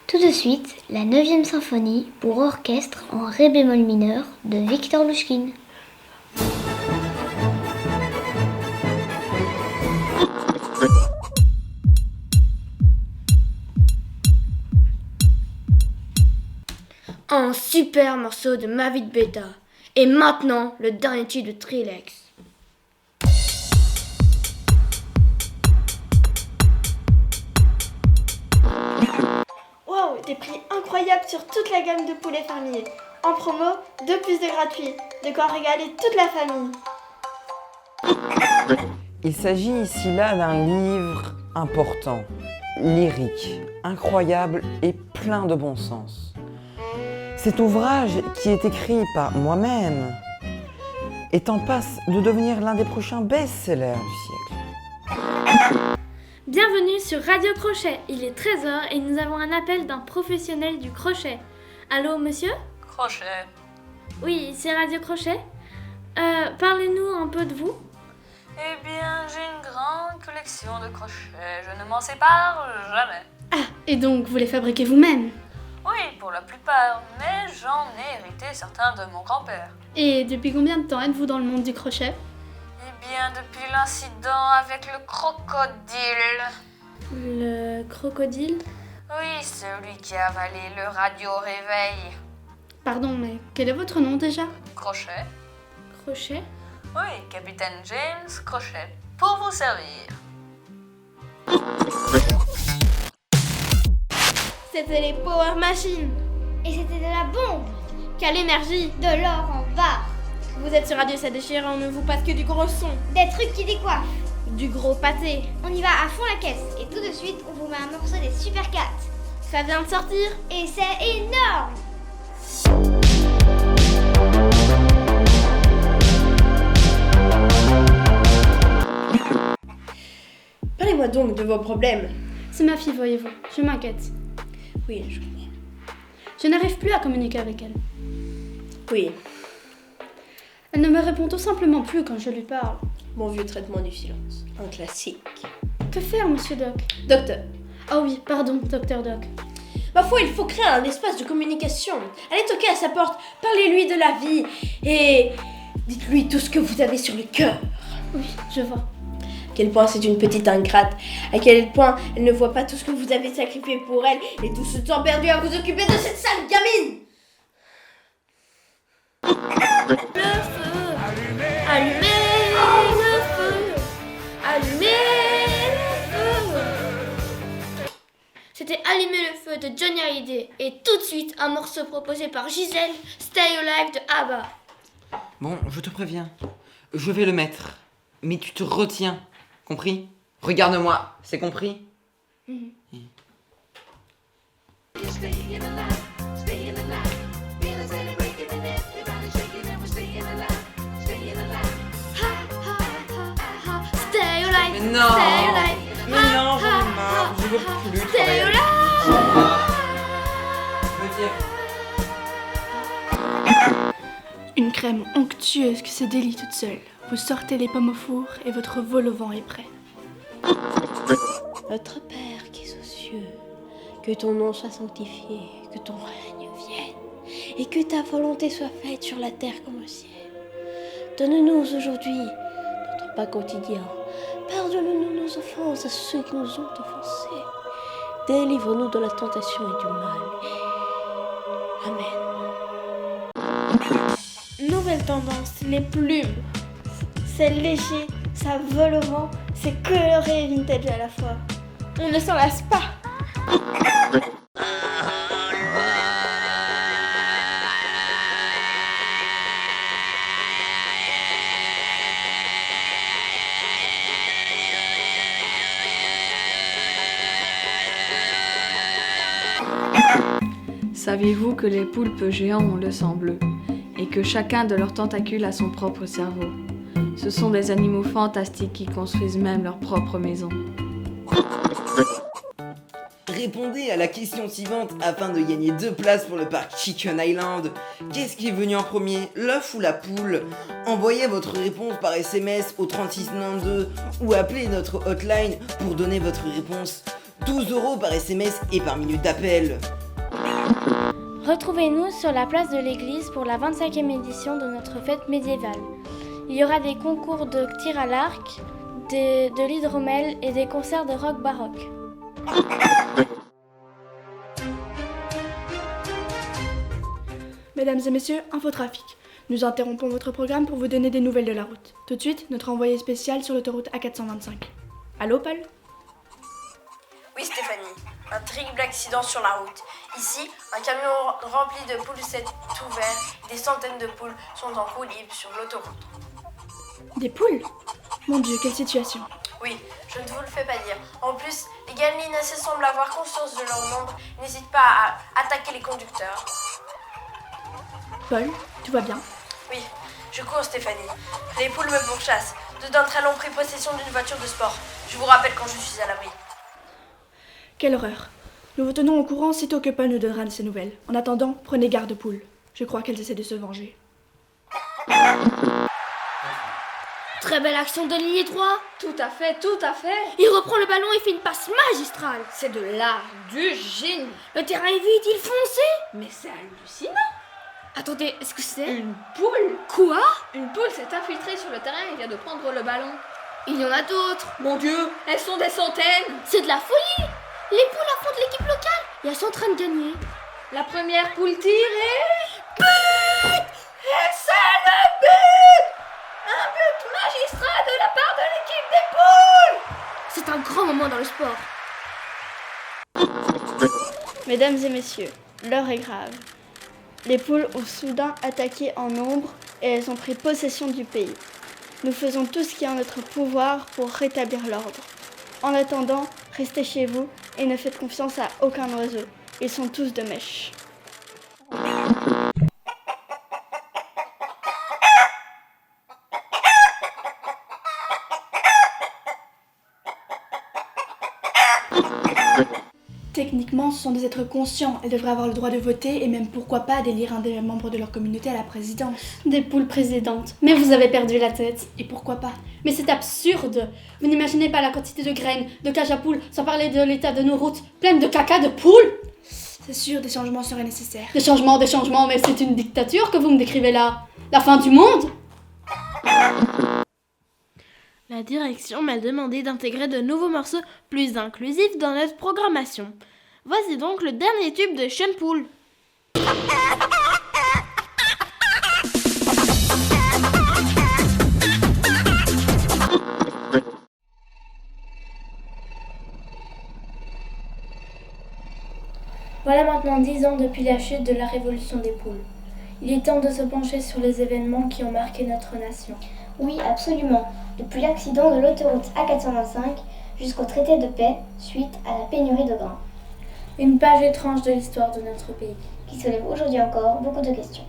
Tout de suite, la 9e symphonie pour orchestre en ré bémol mineur de Victor Louchkine. Un super morceau de Mavid Beta. Et maintenant, le dernier titre de Trilex. Wow, des prix incroyables sur toute la gamme de poulets fermiers. En promo, 2 plus de gratuit. De quoi régaler toute la famille. Il s'agit ici là d'un livre important, lyrique, incroyable et plein de bon sens. Cet ouvrage, qui est écrit par moi-même, est en passe de devenir l'un des prochains best-sellers du siècle. Bienvenue sur Radio Crochet, il est 13h et nous avons un appel d'un professionnel du crochet. Allô, monsieur ? Crochet. Oui, c'est Radio Crochet. Parlez-nous un peu de vous. Eh bien, j'ai une grande collection de crochets, je ne m'en sépare jamais. Ah, et donc vous les fabriquez vous-même ? Oui, pour la plupart, mais j'en ai hérité certains de mon grand-père. Et depuis combien de temps êtes-vous dans le monde du crochet ? Eh bien, depuis l'incident avec le crocodile. Le crocodile ? Oui, celui qui a avalé le radio-réveil. Pardon, mais quel est votre nom déjà ? Crochet. Crochet ? Oui, capitaine James Crochet. Pour vous servir. C'était les Power Machines. Et c'était de la bombe, Quelle énergie. de l'or en barre, Vous êtes sur Radio Ça Déchire, on ne vous passe que du gros son. des trucs qui décoiffent. Du gros pâté. On y va à fond la caisse et tout de suite on vous met un morceau des Super 4. Ça vient de sortir. Et c'est énorme. Parlez-moi donc de vos problèmes. C'est ma fille, voyez-vous. Je m'inquiète. Oui, je comprends. Je n'arrive plus à communiquer avec elle. Oui, Elle ne me répond tout simplement plus quand je lui parle. mon vieux traitement du silence. Un classique. Que faire, monsieur Doc ? Docteur, Oh oui, pardon, docteur Doc. ma foi, il faut créer un espace de communication. Allez toquer à sa porte, parlez-lui de la vie et dites-lui tout ce que vous avez sur le cœur. Oui, je vois. À quel point c'est une petite ingrate, à quel point elle ne voit pas tout ce que vous avez sacrifié pour elle et tout ce temps perdu à vous occuper de cette sale gamine. Le feu, allumez le feu, allumez le feu. C'était Allumer le feu de Johnny Hallyday et tout de suite un morceau proposé par Gisèle, Stay Alive de ABBA. Bon, je te préviens, je vais le mettre, mais tu te retiens, compris ? Regarde-moi, c'est compris ? Stay alive, Mais non stay alive. Mais non, j'en ai marre, je veux plus Stay travailler. alive. Je veux dire, Une crème onctueuse qui se délie toute seule. Vous sortez les pommes au four et votre vol au vent est prêt. Notre Père qui est aux cieux, que ton nom soit sanctifié, que ton règne vienne, et que ta volonté soit faite sur la terre comme au ciel. Donne-nous aujourd'hui notre pain quotidien. Pardonne-nous nos offenses à ceux qui nous ont offensés. Délivre-nous de la tentation et du mal. Amen. Nouvelle tendance, les plumes. C'est léger, ça vole au vent, c'est coloré et vintage à la fois. On ne s'en lasse pas. Saviez-vous que les poulpes géants ont le sang bleu et que chacun de leurs tentacules a son propre cerveau ? Ce sont des animaux fantastiques qui construisent même leur propre maison. répondez à la question suivante afin de gagner 2 places pour le parc Chicken Island. Qu'est-ce qui est venu en premier, l'œuf ou la poule? Envoyez votre réponse par SMS au 3692 ou appelez notre hotline pour donner votre réponse. 12 € par SMS et par minute d'appel. Retrouvez-nous sur la place de l'église pour la 25e édition de notre fête médiévale. Il y aura des concours de tir à l'arc, de l'hydromel et des concerts de rock baroque. Mesdames et messieurs, infotrafic. Nous interrompons votre programme pour vous donner des nouvelles de la route. Tout de suite, notre envoyé spécial sur l'autoroute A425. Allô, Paul ? Oui, Stéphanie, un terrible accident sur la route. Ici, un camion rempli de poules s'est ouvert et des centaines de poules sont en roue libre sur l'autoroute. Des poules ? Mon Dieu, quelle situation. Oui, je ne vous le fais pas dire. En plus, les gallinacés semblent avoir conscience de leur nombre et n'hésitent pas à attaquer les conducteurs. Paul, tout va bien ? Oui, je cours, Stéphanie. Les poules me pourchassent. Deux d'entre elles ont pris possession d'une voiture de sport. Je vous rappelle quand je suis à l'abri. Quelle horreur. Nous vous tenons au courant sitôt que Paul nous donnera de ces nouvelles. En attendant, prenez garde aux poules. Je crois qu'elles essaient de se venger. Très belle action de ligne droit. Tout à fait, tout à fait. Il reprend le ballon et fait une passe magistrale. C'est de l'art, du génie. Le terrain est vide, il fonce. Mais c'est hallucinant. Attendez, est-ce que c'est Une poule. Quoi? Une poule s'est infiltrée sur le terrain et vient de prendre le ballon. Il y en a d'autres. Mon Dieu, elles sont des centaines. C'est de la folie. Les poules affrontent l'équipe locale et elles sont en train de gagner. La première poule tire et... But! Et c'est le but! Un but magistral de la part de l'équipe des poules! C'est un grand moment dans le sport. Mesdames et messieurs, l'heure est grave. Les poules ont soudain attaqué en nombre et elles ont pris possession du pays. Nous faisons tout ce qui est en notre pouvoir pour rétablir l'ordre. En attendant, restez chez vous et ne faites confiance à aucun oiseau. Ils sont tous de mèche. Techniquement, ce sont des êtres conscients. Elles devraient avoir le droit de voter et même pourquoi pas d'élire un des membres de leur communauté à la présidence. Des poules présidentes. Mais vous avez perdu la tête. Et pourquoi pas? Mais c'est absurde. Vous n'imaginez pas la quantité de graines, de cages à poules, sans parler de l'état de nos routes, pleines de caca de poules. C'est sûr, des changements seraient nécessaires. Des changements, mais c'est une dictature que vous me décrivez là. La fin du monde? La direction m'a demandé d'intégrer de nouveaux morceaux plus inclusifs dans notre programmation. Voici donc le dernier tube de Sean Paul. Voilà maintenant 10 ans depuis la chute de la révolution des poules. Il est temps de se pencher sur les événements qui ont marqué notre nation. Oui, absolument. Depuis l'accident de l'autoroute A425 jusqu'au traité de paix suite à la pénurie de grains. Une page étrange de l'histoire de notre pays. Qui soulève aujourd'hui encore beaucoup de questions.